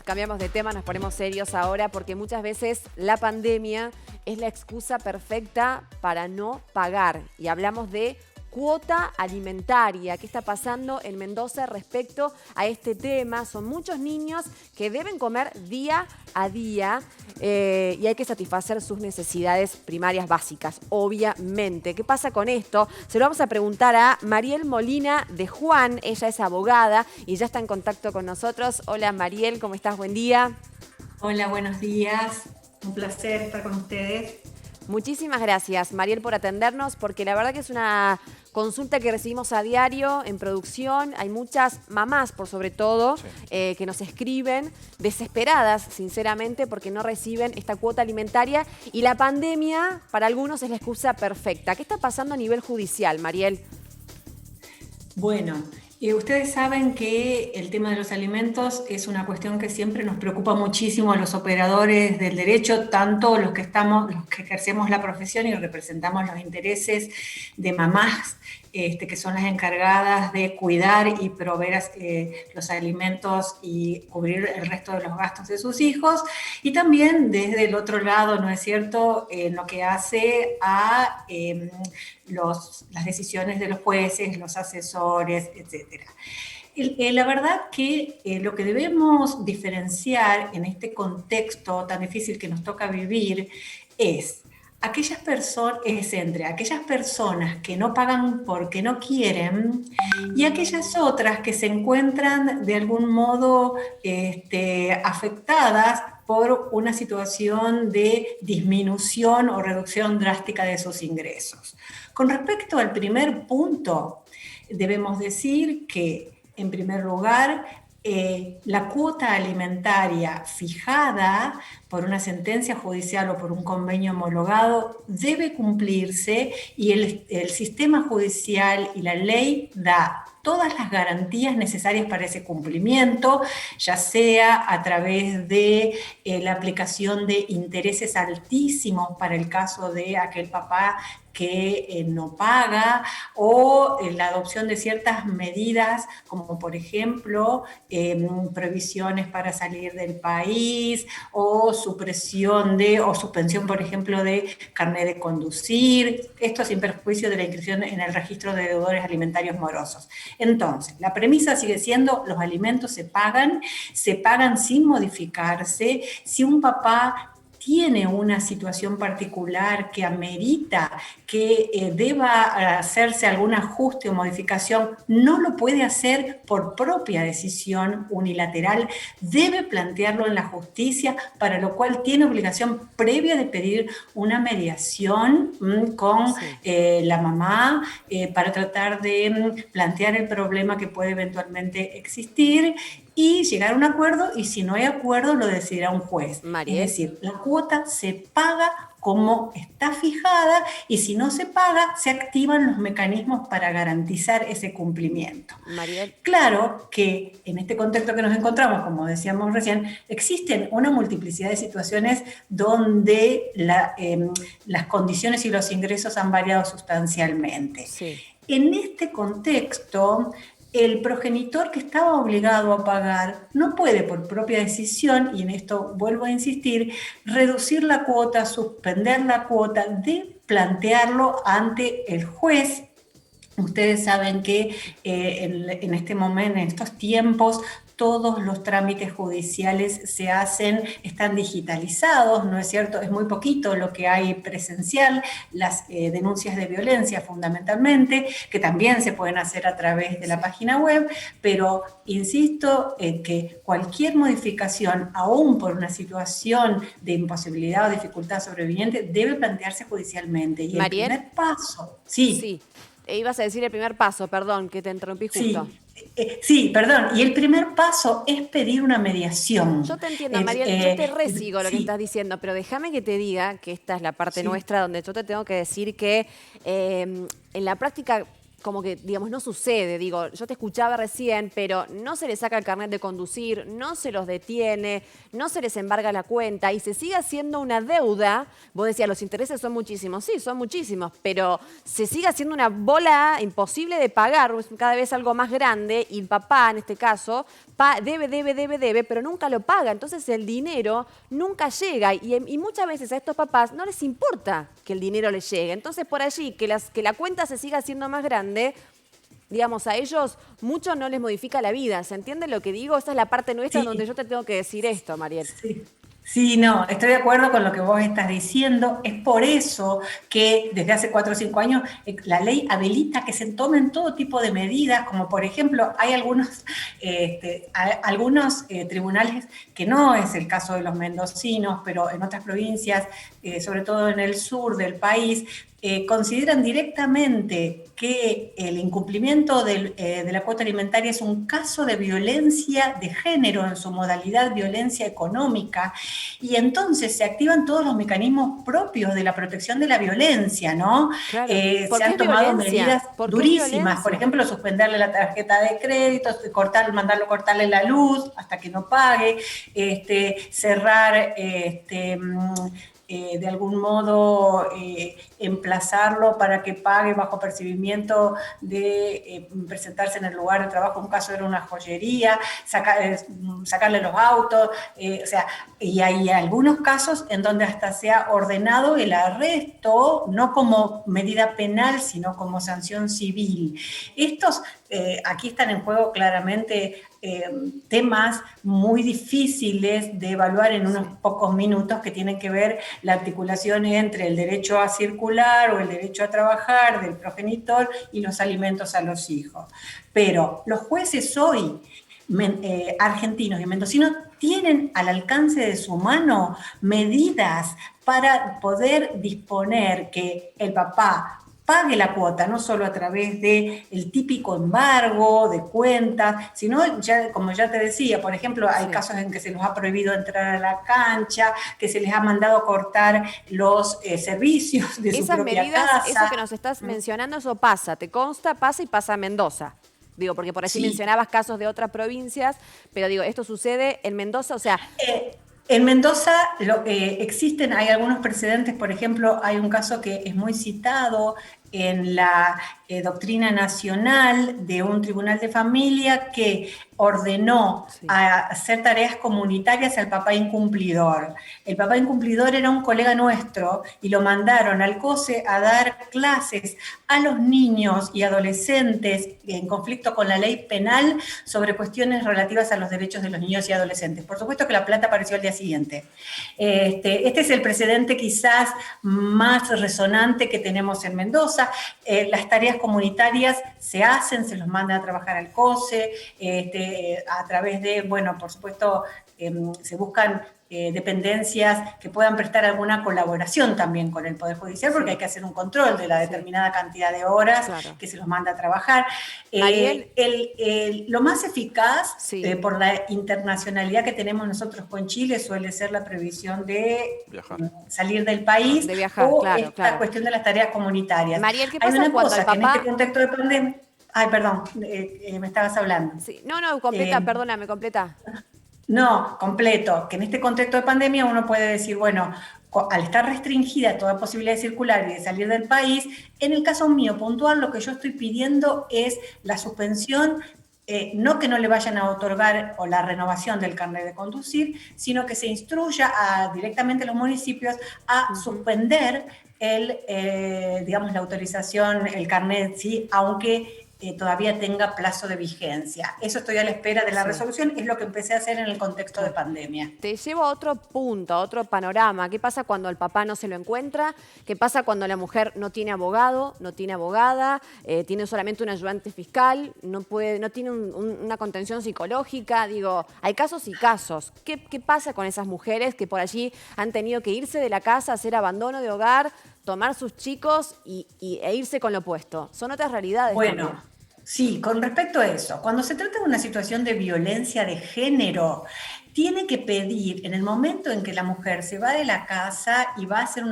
Cambiamos de tema, nos ponemos serios ahora porque muchas veces la pandemia es la excusa perfecta para no pagar. Y hablamos de cuota alimentaria. ¿Qué está pasando en Mendoza respecto a este tema? Son muchos niños que deben comer día a día y hay que satisfacer sus necesidades primarias básicas, obviamente. ¿Qué pasa con esto? Se lo vamos a preguntar a Mariel Molina de Juan. Ella es abogada y ya está en contacto con nosotros. Hola Mariel, ¿cómo estás? Buen día. Hola, buenos días. Un placer estar con ustedes. Muchísimas gracias, Mariel, por atendernos, porque la verdad que es una consulta que recibimos a diario en producción. Hay muchas mamás, por sobre todo, que nos escriben desesperadas, sinceramente, porque no reciben esta cuota alimentaria. Y la pandemia, para algunos, es la excusa perfecta. ¿Qué está pasando a nivel judicial, Mariel? Bueno, ustedes saben que el tema de los alimentos es una cuestión que siempre nos preocupa muchísimo a los operadores del derecho, tanto los que ejercemos la profesión y representamos los intereses de mamás, que son las encargadas de cuidar y proveer los alimentos y cubrir el resto de los gastos de sus hijos, y también desde el otro lado, ¿no es cierto?, lo que hace a las decisiones de los jueces, los asesores, etc. La verdad que lo que debemos diferenciar en este contexto tan difícil que nos toca vivir es entre aquellas personas que no pagan porque no quieren y aquellas otras que se encuentran de algún modo afectadas por una situación de disminución o reducción drástica de sus ingresos. Con respecto al primer punto, debemos decir que, en primer lugar, la cuota alimentaria fijada por una sentencia judicial o por un convenio homologado debe cumplirse, y el sistema judicial y la ley da todas las garantías necesarias para ese cumplimiento, ya sea a través de la aplicación de intereses altísimos para el caso de aquel papá que no paga, o la adopción de ciertas medidas, como por ejemplo prohibiciones para salir del país, o supresión o suspensión, por ejemplo, de carnet de conducir, esto sin perjuicio de la inscripción en el registro de deudores alimentarios morosos. Entonces, la premisa sigue siendo: los alimentos se pagan sin modificarse. Si un papá tiene una situación particular que amerita que deba hacerse algún ajuste o modificación, no lo puede hacer por propia decisión unilateral, debe plantearlo en la justicia, para lo cual tiene obligación previa de pedir una mediación con la mamá para tratar de plantear el problema que puede eventualmente existir y llegar a un acuerdo, y si no hay acuerdo lo decidirá un juez. Mariel. Es decir, la cuota se paga como está fijada, y si no se paga, se activan los mecanismos para garantizar ese cumplimiento. Mariel. Claro que en este contexto que nos encontramos, como decíamos recién, existen una multiplicidad de situaciones donde las condiciones y los ingresos han variado sustancialmente. Sí. En este contexto, el progenitor que estaba obligado a pagar no puede, por propia decisión, y en esto vuelvo a insistir, reducir la cuota, suspender la cuota, de plantearlo ante el juez. Ustedes saben que en este momento, en estos tiempos, todos los trámites judiciales están digitalizados, ¿no es cierto? Es muy poquito lo que hay presencial, las denuncias de violencia fundamentalmente, que también se pueden hacer a través de la página web, pero insisto en que cualquier modificación, aún por una situación de imposibilidad o dificultad sobreviniente, debe plantearse judicialmente. Y Mariel, el primer paso, sí. Ibas a decir el primer paso, perdón, que te interrumpí justo. Sí, perdón. Y el primer paso es pedir una mediación. Yo te entiendo, Mariel, yo te resigo lo que Sí. estás diciendo, pero déjame que te diga que esta es la parte nuestra donde yo te tengo que decir que en la práctica como que, digamos, no sucede. Digo, yo te escuchaba recién, pero no se les saca el carnet de conducir, no se los detiene, no se les embarga la cuenta y se sigue haciendo una deuda. Vos decías, los intereses son muchísimos. Sí, son muchísimos, pero se sigue haciendo una bola imposible de pagar, es cada vez algo más grande y el papá, en este caso, debe, pero nunca lo paga. Entonces el dinero nunca llega y muchas veces a estos papás no les importa que el dinero les llegue. Entonces por allí, que la cuenta se siga haciendo más grande, digamos, a ellos mucho no les modifica la vida. ¿Se entiende lo que digo? Esa es la parte nuestra Sí, donde yo te tengo que decir esto, Mariel. sí. Sí, no, estoy de acuerdo con lo que vos estás diciendo. Es por eso que desde hace 4 o 5 años la ley habilita que se tomen todo tipo de medidas, como por ejemplo, hay algunos tribunales, que no es el caso de los mendocinos, pero en otras provincias, sobre todo en el sur del país, consideran directamente que el incumplimiento de la cuota alimentaria es un caso de violencia de género en su modalidad violencia económica, y entonces se activan todos los mecanismos propios de la protección de la violencia, ¿no? Claro. ¿Por Se qué han es tomado violencia? medidas ¿Por qué es durísimas, por violencia? ejemplo, suspenderle la tarjeta de crédito, cortarle la luz hasta que no pague, cerrar, de algún modo emplazarlo para que pague bajo percibimiento de presentarse en el lugar de trabajo. Un caso era una joyería, sacarle los autos, o sea, y hay algunos casos en donde hasta se ha ordenado el arresto, no como medida penal, sino como sanción civil. Aquí están en juego claramente temas muy difíciles de evaluar en unos pocos minutos, que tienen que ver la articulación entre el derecho a circular o el derecho a trabajar del progenitor y los alimentos a los hijos. Pero los jueces hoy, argentinos y mendocinos, tienen al alcance de su mano medidas para poder disponer que el papá pague la cuota, no solo a través del típico embargo de cuentas, sino, como ya te decía, por ejemplo, hay casos en que se nos ha prohibido entrar a la cancha, que se les ha mandado cortar los servicios de su Esas propia medidas, eso que casa. nos estás mencionando, eso pasa, te consta, pasa y pasa a Mendoza. Digo, porque por allí Sí. mencionabas casos de otras provincias, pero digo, esto sucede en Mendoza, o sea, En Mendoza hay algunos precedentes. Por ejemplo, hay un caso que es muy citado en la doctrina nacional de un tribunal de familia que ordenó hacer tareas comunitarias al papá incumplidor. El papá incumplidor era un colega nuestro y lo mandaron al COSE a dar clases a los niños y adolescentes en conflicto con la ley penal sobre cuestiones relativas a los derechos de los niños y adolescentes. Por supuesto que la plata apareció al día siguiente. Este es el precedente quizás más resonante que tenemos en Mendoza. Las tareas comunitarias se hacen, se los manda a trabajar al COSE, a través de, bueno, por supuesto, se buscan dependencias que puedan prestar alguna colaboración también con el Poder Judicial, porque hay que hacer un control de la determinada cantidad de horas que se los manda a trabajar. Mariel, Lo más eficaz, sí. por la internacionalidad que tenemos nosotros con Chile, suele ser la previsión de salir del país De viajar, o claro, esta claro. cuestión de las tareas comunitarias. Mariel, ¿qué Hay pasa una cuando el cosa que en este papá... contexto de pandemia... Ay, perdón, me estabas hablando. Sí, no, completa, perdóname, completa. No, completo, que en este contexto de pandemia uno puede decir, bueno, al estar restringida toda posibilidad de circular y de salir del país, en el caso mío puntual, lo que yo estoy pidiendo es la suspensión, no que no le vayan a otorgar o la renovación del carnet de conducir, sino que se instruya directamente a los municipios a suspender digamos, la autorización, el carnet, ¿sí? Aunque todavía tenga plazo de vigencia. Eso estoy a la espera de la resolución, es lo que empecé a hacer en el contexto de pandemia. Te llevo a otro punto, a otro panorama. ¿Qué pasa cuando el papá no se lo encuentra? ¿Qué pasa cuando la mujer no tiene abogado, no tiene abogada, tiene solamente un ayudante fiscal, no tiene una contención psicológica? Digo, hay casos y casos. ¿Qué pasa con esas mujeres que por allí han tenido que irse de la casa, hacer abandono de hogar, tomar sus chicos e irse con lo opuesto? Son otras realidades también. Sí, con respecto a eso, cuando se trata de una situación de violencia de género, tiene que pedir, en el momento en que la mujer se va de la casa y va a hacer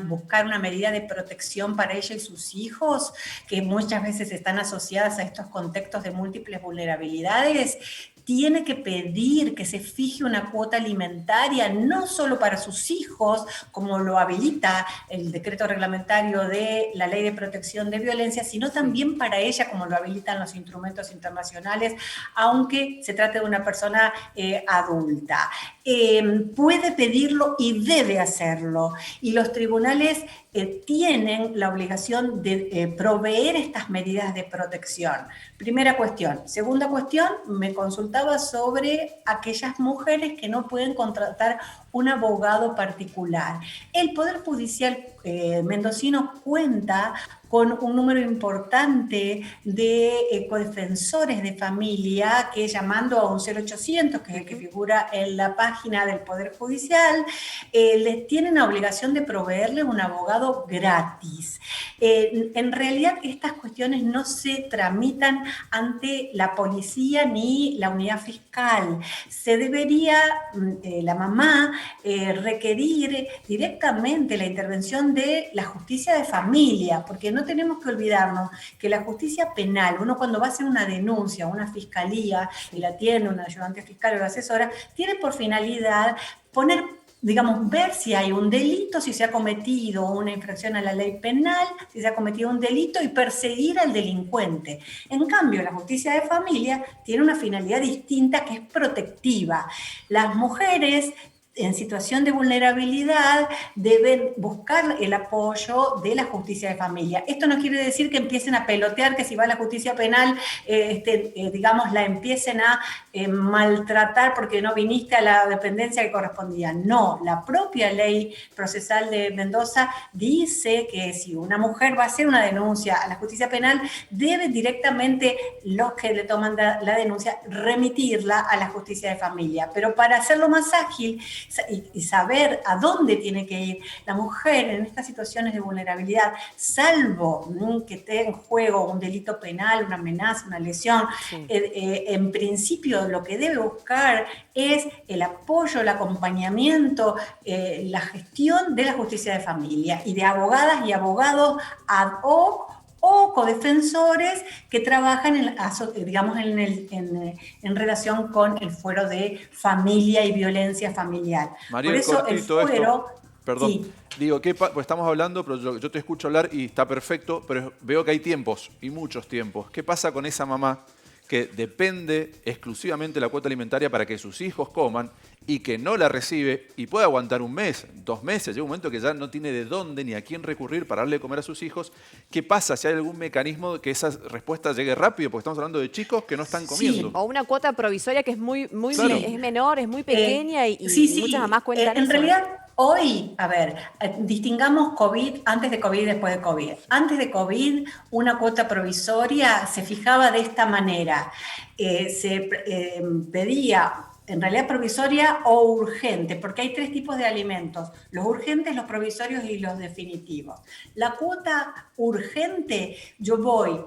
buscar una medida de protección para ella y sus hijos, que muchas veces están asociadas a estos contextos de múltiples vulnerabilidades, tiene que pedir que se fije una cuota alimentaria, no solo para sus hijos, como lo habilita el decreto reglamentario de la Ley de Protección de Violencia, sino también para ella, como lo habilitan los instrumentos internacionales, aunque se trate de una persona adulta. Puede pedirlo y debe hacerlo. Y los tribunales tienen la obligación de proveer estas medidas de protección. Primera cuestión. Segunda cuestión, me consultaba sobre aquellas mujeres que no pueden contratar un abogado particular. El Poder Judicial mendocino cuenta con un número importante de codefensores de familia que, llamando a un 0800, que es el que figura en la página del Poder Judicial, les tienen la obligación de proveerle un abogado gratis. En realidad, estas cuestiones no se tramitan ante la policía ni la unidad fiscal. Se debería la mamá requerir directamente la intervención de la justicia de familia, porque no tenemos que olvidarnos que la justicia penal, uno cuando va a hacer una denuncia a una fiscalía y la tiene un ayudante fiscal o la asesora, tiene por finalidad poner, digamos, ver si hay un delito, si se ha cometido una infracción a la ley penal, si se ha cometido un delito y perseguir al delincuente. En cambio, la justicia de familia tiene una finalidad distinta que es protectiva. Las mujeres en situación de vulnerabilidad deben buscar el apoyo de la justicia de familia. Esto no quiere decir que empiecen a pelotear, que si va a la justicia penal, digamos, la empiecen a maltratar porque no viniste a la dependencia que correspondía. No, la propia ley procesal de Mendoza dice que si una mujer va a hacer una denuncia a la justicia penal, debe directamente los que le toman la denuncia remitirla a la justicia de familia. Pero para hacerlo más ágil y saber a dónde tiene que ir la mujer en estas situaciones de vulnerabilidad, salvo que esté en juego un delito penal, una amenaza, una lesión, en principio lo que debe buscar es el apoyo, el acompañamiento, la gestión de la justicia de familia y de abogadas y abogados ad hoc o codefensores que trabajan en relación con el fuero de familia y violencia familiar. Mariel, por eso el fuero... Perdón, sí. digo, pues estamos hablando, pero yo te escucho hablar y está perfecto, pero veo que hay tiempos, y muchos tiempos. ¿Qué pasa con esa mamá que depende exclusivamente de la cuota alimentaria para que sus hijos coman y que no la recibe y puede aguantar un mes, 2 meses? Llega un momento que ya no tiene de dónde ni a quién recurrir para darle de comer a sus hijos. ¿Qué pasa si hay algún mecanismo que esa respuesta llegue rápido? Porque estamos hablando de chicos que no están comiendo. O una cuota provisoria que es muy Claro. es menor, es muy pequeña y muchas mamás cuentan en eso. realidad, hoy, a ver, distingamos COVID antes de COVID y después de COVID. Antes de COVID, una cuota provisoria se fijaba de esta manera. Se pedía, en realidad, provisoria o urgente, porque hay 3 tipos de alimentos: los urgentes, los provisorios y los definitivos. La cuota urgente, yo voy,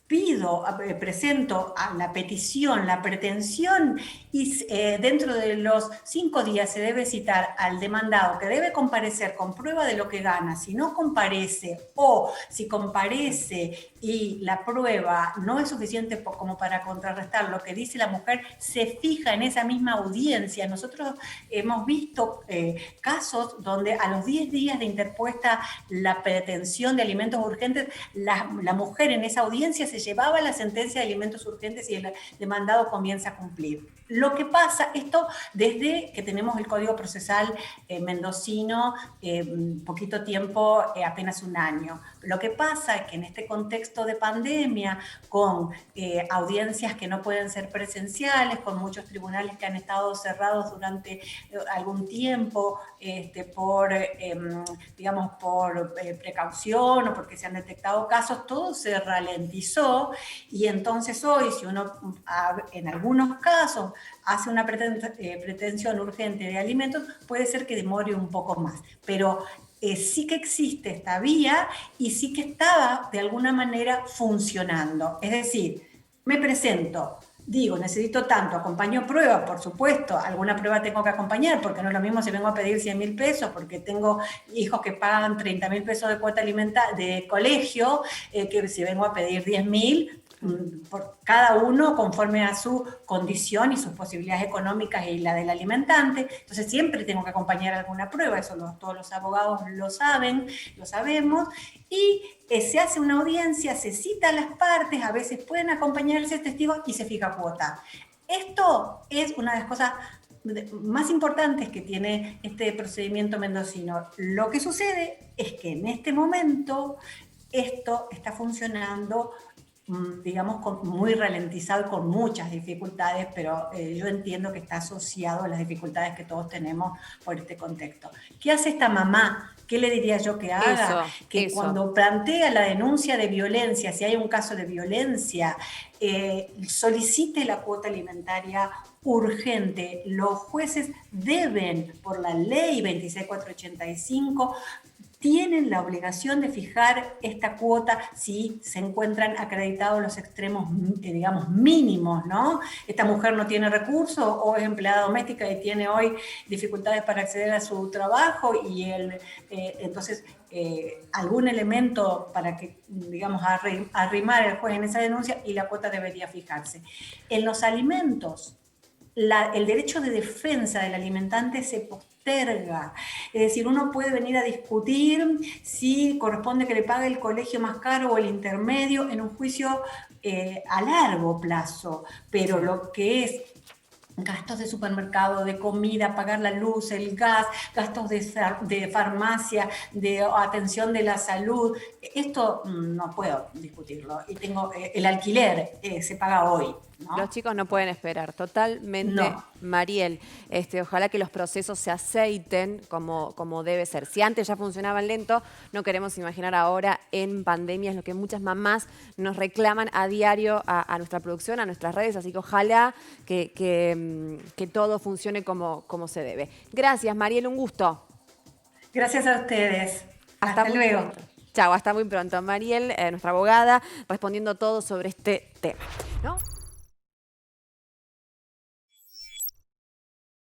pido, presento a la petición, la pretensión, y dentro de los 5 días se debe citar al demandado, que debe comparecer con prueba de lo que gana. Si no comparece, o si comparece y la prueba no es suficiente como para contrarrestar lo que dice la mujer, se fija en esa misma audiencia. Nosotros hemos visto casos donde a los 10 días de interpuesta la pretensión de alimentos urgentes, la mujer en esa audiencia se llevaba la sentencia de alimentos urgentes y el demandado comienza a cumplir. Lo que pasa, esto desde que tenemos el Código Procesal mendocino, poquito tiempo, apenas un año. Lo que pasa es que en este contexto de pandemia, con audiencias que no pueden ser presenciales, con muchos tribunales que han estado cerrados durante algún tiempo, por precaución o porque se han detectado casos, todo se ralentizó. Y entonces hoy, si uno en algunos casos hace una pretensión urgente de alimentos, puede ser que demore un poco más, pero sí que existe esta vía y sí que estaba de alguna manera funcionando. Es decir, me presento, digo, necesito tanto, acompaño pruebas, por supuesto, alguna prueba tengo que acompañar, porque no es lo mismo si vengo a pedir 100.000 pesos, porque tengo hijos que pagan 30.000 pesos de cuota de colegio, que si vengo a pedir 10.000, por cada uno conforme a su condición y sus posibilidades económicas y la del alimentante. Entonces siempre tengo que acompañar alguna prueba, eso todos los abogados lo saben, lo sabemos, y se hace una audiencia, se cita a las partes, a veces pueden acompañarse testigos y se fija cuota. Esto es una de las cosas más importantes que tiene este procedimiento mendocino. Lo que sucede es que en este momento esto está funcionando, digamos, muy ralentizado y con muchas dificultades, pero yo entiendo que está asociado a las dificultades que todos tenemos por este contexto. ¿Qué hace esta mamá? ¿Qué le diría yo que haga? Que cuando plantea la denuncia de violencia, si hay un caso de violencia, solicite la cuota alimentaria urgente. Los jueces deben, por la ley 26485, tienen la obligación de fijar esta cuota si se encuentran acreditados los extremos, digamos, mínimos, ¿no? Esta mujer no tiene recursos o es empleada doméstica y tiene hoy dificultades para acceder a su trabajo y entonces algún elemento para que, digamos, arrimar el juez en esa denuncia y la cuota debería fijarse. En los alimentos, el derecho de defensa del alimentante se posterga. Es decir, uno puede venir a discutir si corresponde que le pague el colegio más caro o el intermedio en un juicio a largo plazo, pero lo que es gastos de supermercado, de comida, pagar la luz, el gas, gastos de farmacia, de atención de la salud, esto no puedo discutirlo. Y tengo el alquiler, se paga hoy, ¿no? Los chicos no pueden esperar, totalmente, no. Mariel. Ojalá que los procesos se aceiten como debe ser. Si antes ya funcionaban lento, no queremos imaginar ahora en pandemia, es lo que muchas mamás nos reclaman a diario a nuestra producción, a nuestras redes, así que ojalá que todo funcione como se debe. Gracias, Mariel, un gusto. Gracias a ustedes. Hasta luego. Pronto. Chao, hasta muy pronto. Mariel, nuestra abogada, respondiendo todo sobre este tema, ¿no?